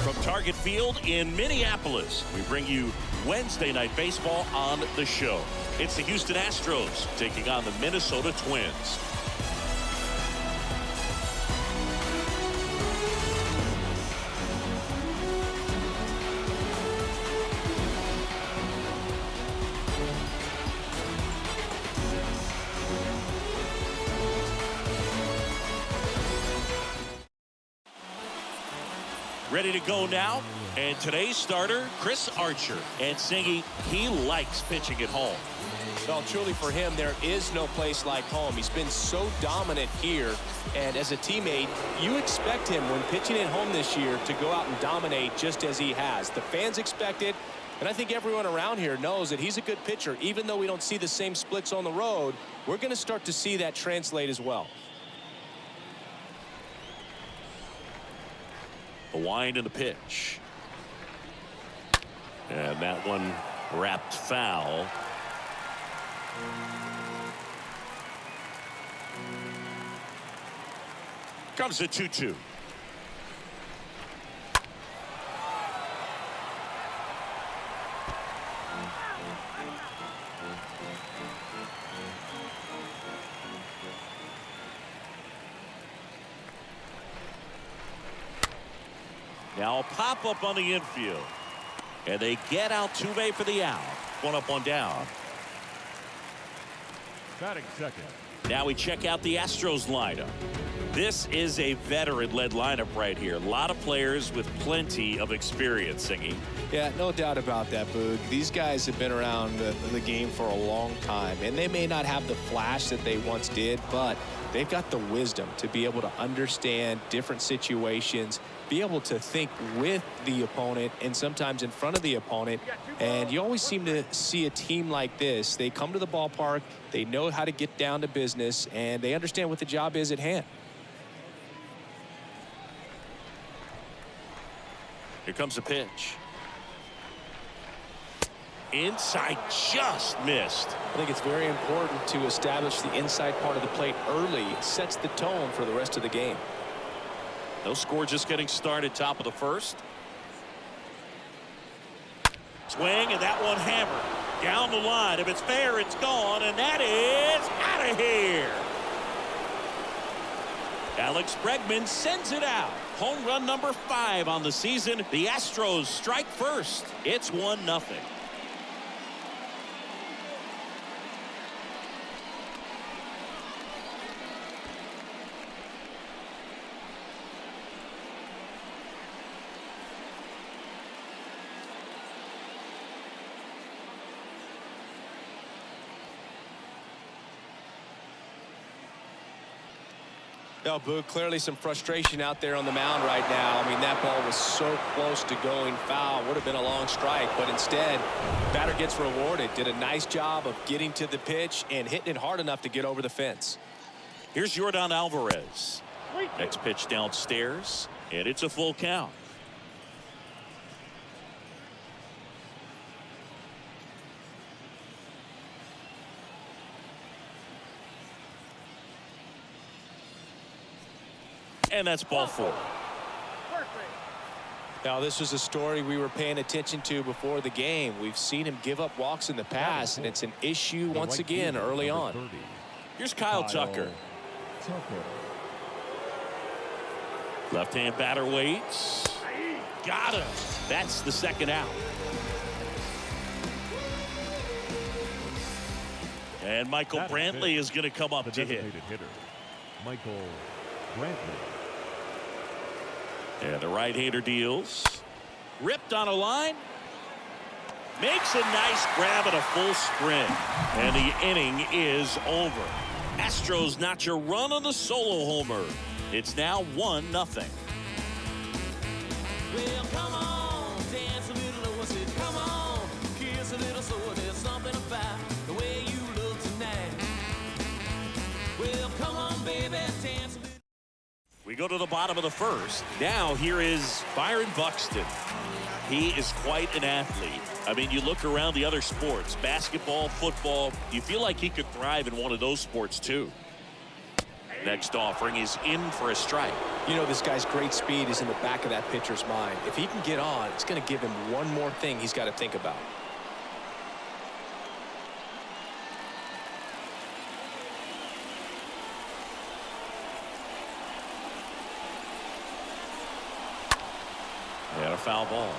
From Target Field in Minneapolis, we bring you Wednesday Night Baseball on the show. It's the Houston Astros taking on the Minnesota Twins. Ready to go now, and today's starter, Chris Archer. And Singy, he likes pitching at home. Well, truly for him, there is no place like home. He's been so dominant here, and as a teammate, you expect him when pitching at home this year to go out and dominate just as he has. The fans expect it, and I think everyone around here knows that he's a good pitcher. Even though we don't see the same splits on the road, we're going to start to see that translate as well. The wind and the pitch. And that one wrapped foul. Comes the 2-2. Now a pop-up on the infield. And they get Altuve for the out. One up, one down. Batting second. Now we check out the Astros lineup. This is a veteran-led lineup right here. A lot of players with plenty of experience, Singy. Yeah, no doubt about that, Boog. These guys have been around the game for a long time, and they may not have the flash that they once did, but they've got the wisdom to be able to understand different situations, be able to think with the opponent and sometimes in front of the opponent. And you always seem to see a team like this. They come to the ballpark, they know how to get down to business, and they understand what the job is at hand. Here comes the pitch. Inside, just missed. I think it's very important to establish the inside part of the plate early. It sets the tone for the rest of the game. No score, just getting started, top of the first. Swing, and that one hammered down the line. If it's fair, it's gone, and that is out of here. Alex Bregman sends it out. Home run number 5 on the season. The Astros strike first. It's 1-0. Well, Boog, clearly some frustration out there on the mound right now. I mean, that ball was so close to going foul. Would have been a long strike, but instead, batter gets rewarded. Did a nice job of getting to the pitch and hitting it hard enough to get over the fence. Here's Yordan Alvarez. Next pitch downstairs, and it's a full count. And that's ball 4. Now, this was a story we were paying attention to before the game. We've seen him give up walks in the past, and it's an issue once again early on. Here's Kyle Tucker. Left-hand batter waits. Got him. That's the second out. And Michael Brantley is going to come up to hit. Michael Brantley. And the right-hander deals. Ripped on a line. Makes a nice grab at a full sprint. And the inning is over. Astros notch a run on the solo homer. It's now 1-0. Well, come on, dance a little, what's it? Come on, kiss a little, so there's something about the way you look tonight. Well, come on, baby, dance a little. We go to the bottom of the first. Now here is Byron Buxton. He is quite an athlete. I mean, you look around the other sports, basketball, football, you feel like he could thrive in one of those sports too. Next offering is in for a strike. You know, this guy's great speed is in the back of that pitcher's mind. If he can get on, it's going to give him one more thing he's got to think about. And a foul ball.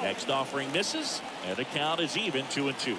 Next offering misses, and the count is even 2-2.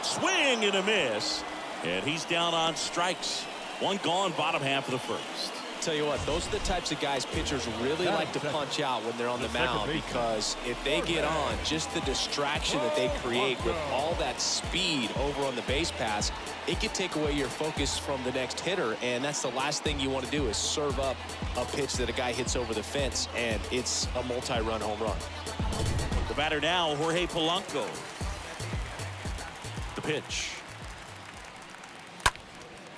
Swing and a miss, and he's down on strikes. One gone, bottom half of the first. Tell you what, those are the types of guys pitchers really like to punch out when they're on the mound, because if they get on, just the distraction that they create with all that speed over on the base pass, it could take away your focus from the next hitter, and that's the last thing you want to do is serve up a pitch that a guy hits over the fence, and it's a multi-run home run. The batter now, Jorge Polanco. The pitch.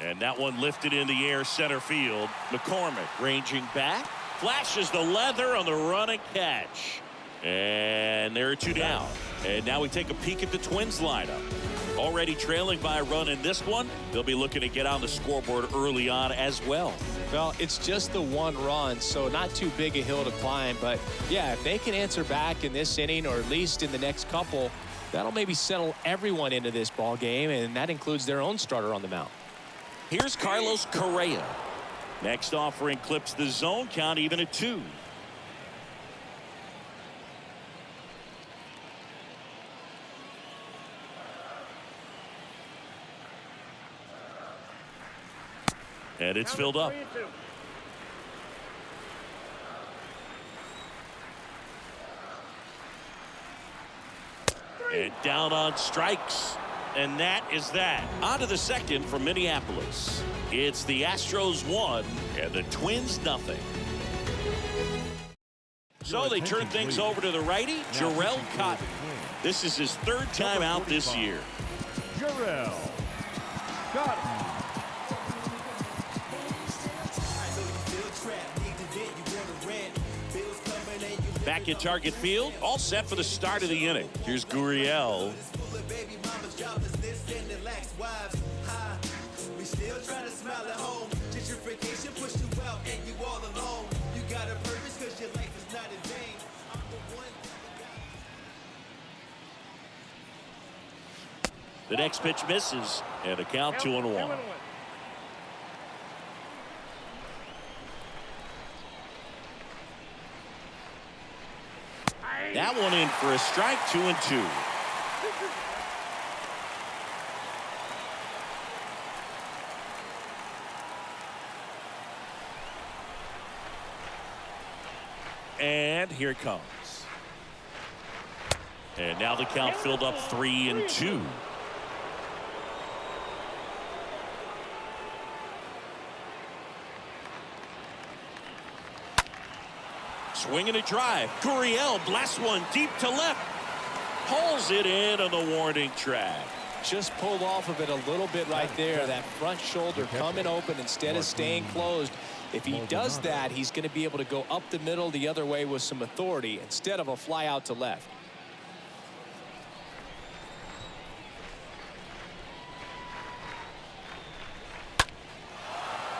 And that one lifted in the air center field. McCormick ranging back. Flashes the leather on the running catch. And there are two down. And now we take a peek at the Twins lineup. Already trailing by a run in this one. They'll be looking to get on the scoreboard early on as well. Well, it's just the one run, so not too big a hill to climb. But, yeah, if they can answer back in this inning or at least in the next couple, that'll maybe settle everyone into this ball game, and that includes their own starter on the mound. Here's Carlos Correa. Next offering clips the zone count even at 2. And it's filled up. And down on strikes. And that is that. On to the second from Minneapolis. It's the Astros 1 and the Twins nothing. So they turn things over to the righty, Jarrell Cotton. This is his 3rd time out this year. Jarrell Cotton. Back at Target Field, all set for the start of the inning. Here's Gurriel. The next pitch misses, and a count 2-1. That one in for a strike, 2-2. And here it comes. And now the count filled up 3-2. Swinging a drive. Gurriel blasts one deep to left. Pulls it in on the warning track. Just pulled off of it a little bit right there. That front shoulder coming open instead of staying closed. If he does that, he's going to be able to go up the middle the other way with some authority instead of a fly out to left.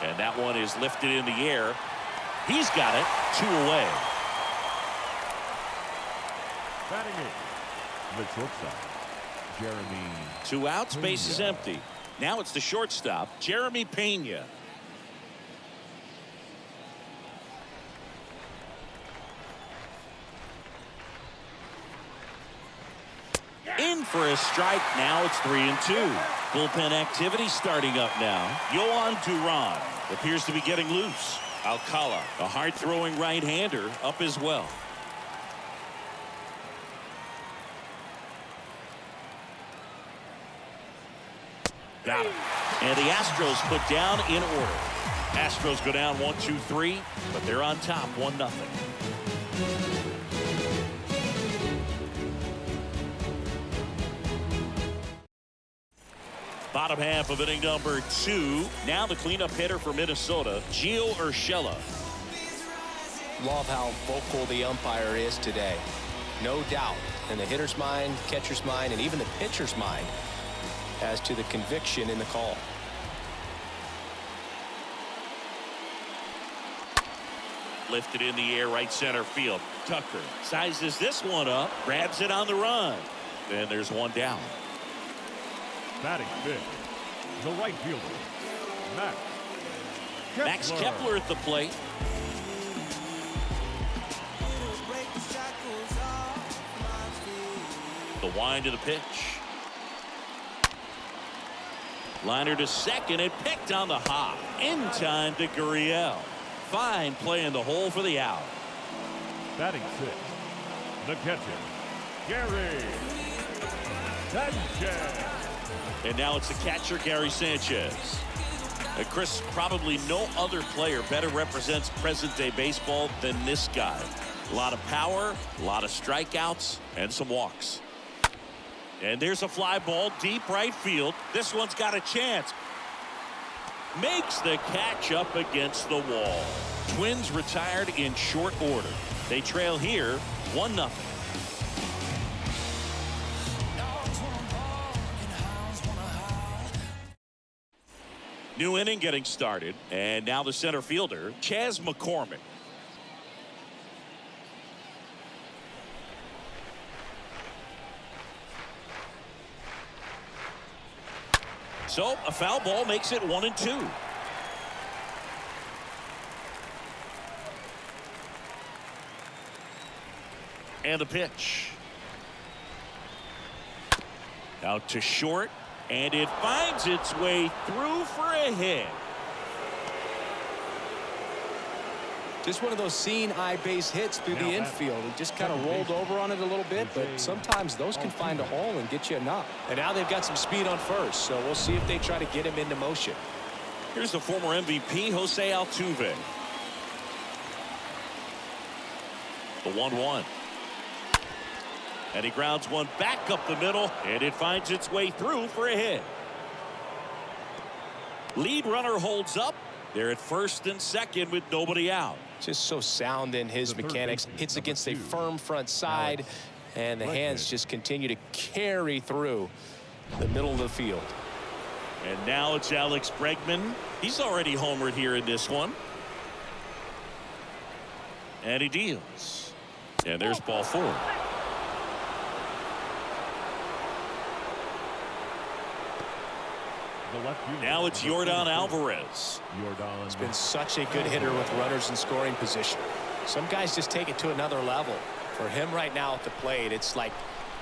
And that one is lifted in the air. He's got it. 2 away. Batting it, the shortstop, Jeremy. 2 outs, base is empty. Now it's the shortstop, Jeremy Pena. In for a strike. Now it's 3-2. Bullpen activity starting up now. Yohan Duran appears to be getting loose. Alcala, a hard-throwing right-hander, up as well. Got him. And the Astros put down in order. Astros go down 1-2-3, but they're on top 1-0. Bottom half of inning number 2. Now the cleanup hitter for Minnesota, Gio Urshela. love how vocal the umpire is today. No doubt in the hitter's mind, catcher's mind, and even the pitcher's mind as to the conviction in the call. Lifted in the air, right center field. Tucker sizes this one up, grabs it on the run. Then there's one down. Batting fifth, the right fielder, Max Kepler at the plate. The wind of the pitch. Liner to second and picked on the hop. In time to Gurriel. Fine play in the hole for the out. Batting sixth, the catcher, Gary Sanchez. And now it's the catcher, Gary Sanchez. Chris, probably no other player better represents present-day baseball than this guy. A lot of power, a lot of strikeouts, and some walks. And there's a fly ball deep right field. This one's got a chance. Makes the catch up against the wall. Twins retired in short order. They trail here 1-0. New inning getting started, and now the center fielder, Chas McCormick. So a foul ball makes it 1-2. And the pitch. Out to short. And it finds its way through for a hit. Just one of those seeing eye base hits through the infield. He just kind of rolled over on it a little bit, but sometimes those can find a hole and get you a knock. And now they've got some speed on first, so we'll see if they try to get him into motion. Here's the former MVP, Jose Altuve. The 1-1. And he grounds one back up the middle, and it finds its way through for a hit. Lead runner holds up. They're at first and second with nobody out. Just so sound in his mechanics. Hits against a firm front side, and the hands just continue to carry through the middle of the field. And now it's Alex Bregman. He's already homered here in this one. And he deals. And there's ball 4. Now it's Yordan Alvarez. He's been such a good hitter with runners in scoring position. Some guys just take it to another level. For him right now at the plate, it's like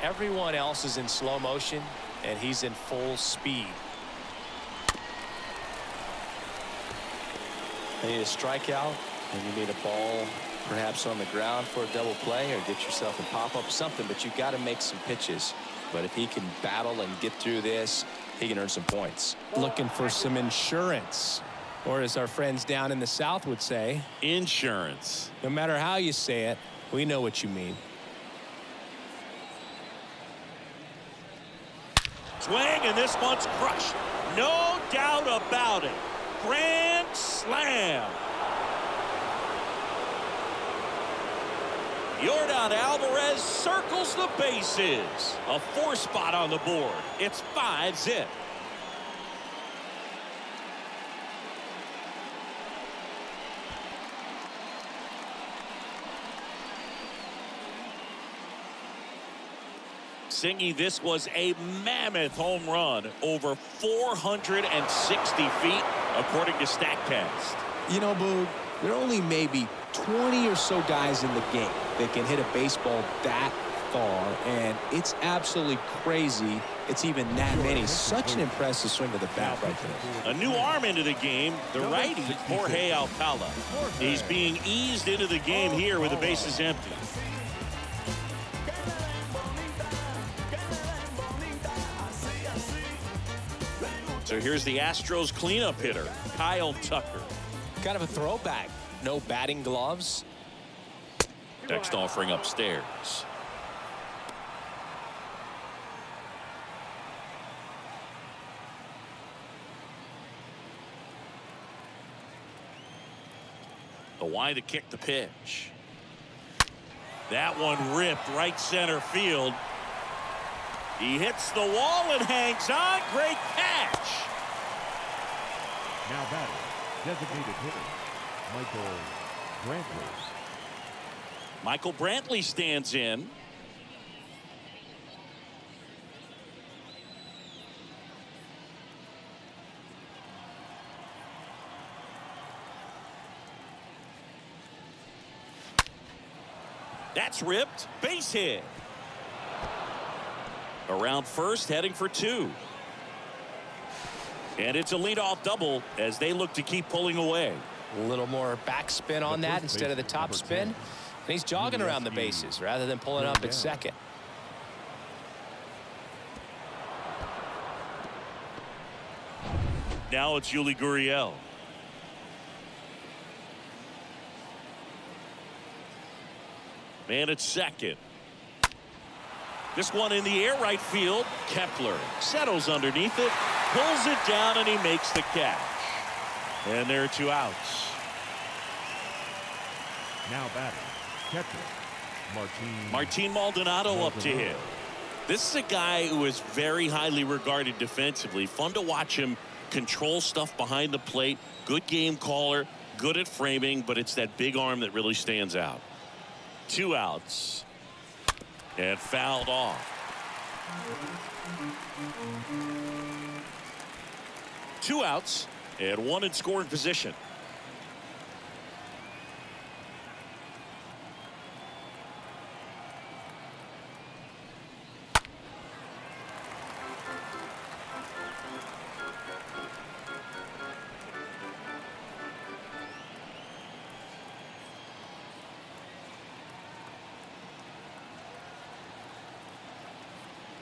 everyone else is in slow motion and he's in full speed. You need a strikeout and you need a ball perhaps on the ground for a double play or get yourself a pop-up something, but you got to make some pitches. But if he can battle and get through this, he can earn some points. Looking for some insurance, or as our friends down in the South would say, insurance. No matter how you say it, we know what you mean. Swing, and this one's crushed. No doubt about it. Grand slam. Yordan Alvarez circles the bases. A 4 spot on the board. It's 5-zip. Singy, this was a mammoth home run, over 460 feet, according to StatCast. You know, Boog, there are only maybe 20 or so guys in the game that can hit a baseball that far, and it's absolutely crazy it's even that many. Such an impressive swing of the bat right there. A new arm into the game, the righty, Jorge Alcala. He's being eased into the game here with the bases empty. So here's the Astros cleanup hitter, Kyle Tucker. Kind of a throwback. No batting gloves. Text offering upstairs. The Why to kick the pitch. That one ripped right center field. He hits the wall and hangs on. Great catch. Now batting, designated hitter, Michael Brantley. Michael Brantley stands in. That's ripped. Base hit. Around first, heading for 2. And it's a leadoff double as they look to keep pulling away. A little more backspin on that instead of the top spin. And he's jogging around the bases rather than pulling up at second. Now it's Yuli Gurriel. Man at second. This one in the air right field. Kepler settles underneath it, pulls it down, and he makes the catch. And there are 2 outs. Now batting, catcher, Martin Maldonado up to hit. This is a guy who is very highly regarded defensively. Fun to watch him control stuff behind the plate. Good game caller, good at framing, but it's that big arm that really stands out. 2 outs. And fouled off. 2 outs and 1 in scoring position.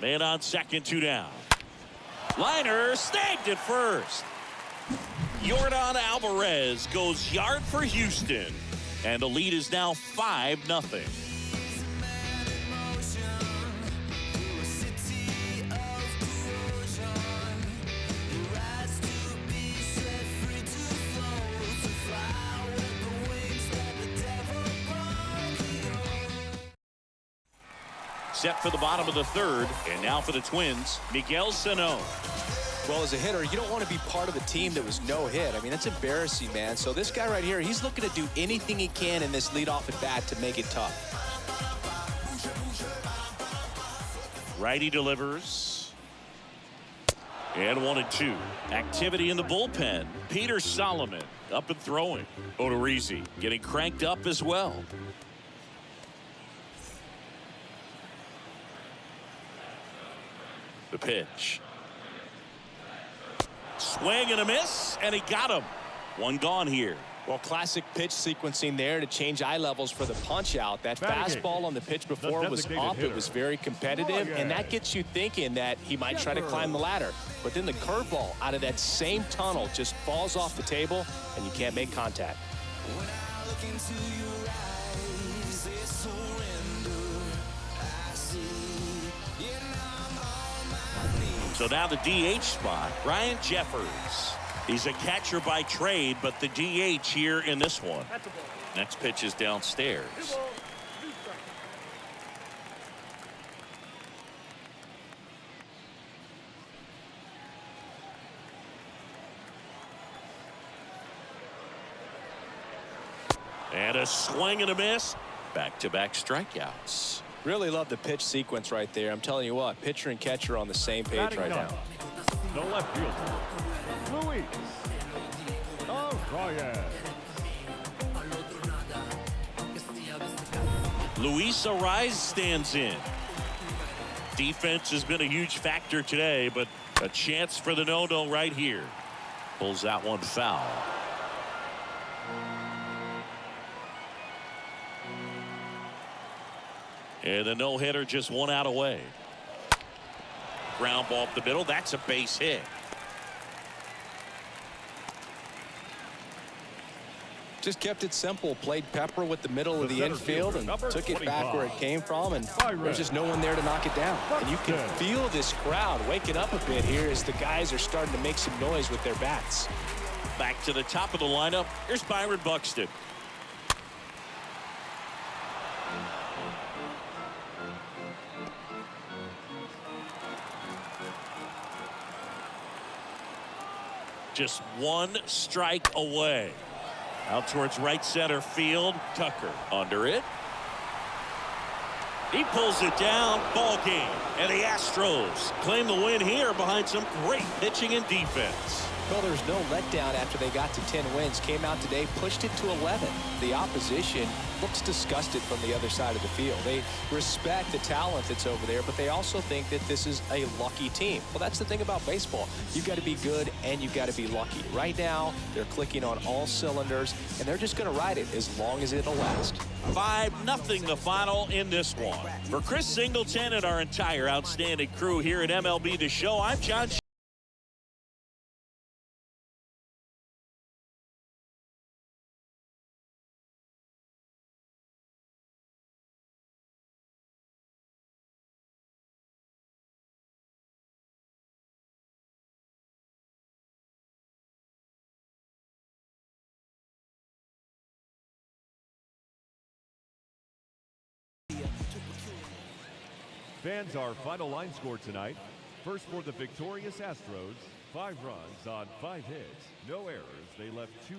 Man on second, 2 down. Liner snagged at first. Yordan Alvarez goes yard for Houston. And the lead is now 5-0. Set for the bottom of the 3rd, and now for the Twins, Miguel Sano. Well, as a hitter, you don't want to be part of a team that was no hit. I mean, that's embarrassing, man. So this guy right here, he's looking to do anything he can in this leadoff at bat to make it tough. Righty delivers. And 1-2. Activity in the bullpen. Peter Solomon up and throwing. Odorizzi getting cranked up as well. The pitch. Swing and a miss, and he got him. 1 gone here. Well, classic pitch sequencing there to change eye levels for the punch out. That fastball on the pitch before was up. It was very competitive, and that gets you thinking that he might try to climb the ladder. But then the curveball out of that same tunnel just falls off the table, and you can't make contact. When I look into your eyes, they surrender. I see. So now the DH spot, Ryan Jeffers. He's a catcher by trade, but the DH here in this one. Next pitch is downstairs. And a swing and a miss. Back-to-back strikeouts. Really love the pitch sequence right there. I'm telling you what, pitcher and catcher are on the same page right now. The left fielder, Luis Arraez. Luis Arraez stands in. Defense has been a huge factor today, but a chance for the no-no right here. Pulls that one foul. And the no-hitter just 1 out away. Ground ball up the middle. That's a base hit. Just kept it simple. Played pepper with the middle of the infield and took it back where it came from. And there's just no one there to knock it down. And you can feel this crowd waking up a bit here as the guys are starting to make some noise with their bats. Back to the top of the lineup. Here's Byron Buxton. just one strike away. Out towards right center field. Tucker under it. He pulls it down. Ball game. And the Astros claim the win here behind some great pitching and defense. Well, there's no letdown after they got to 10 wins. Came out today, pushed it to 11. The opposition looks disgusted from the other side of the field. They respect the talent that's over there, but they also think that this is a lucky team. Well, that's the thing about baseball. You've got to be good and you've got to be lucky. Right now, they're clicking on all cylinders, and they're just going to ride it as long as it'll last. 5-0 the final in this one. For Chris Singleton and our entire outstanding crew here at MLB The Show, I'm John. Fans, our final line score tonight. First for the victorious Astros, 5 runs on 5 hits, no errors. They left 2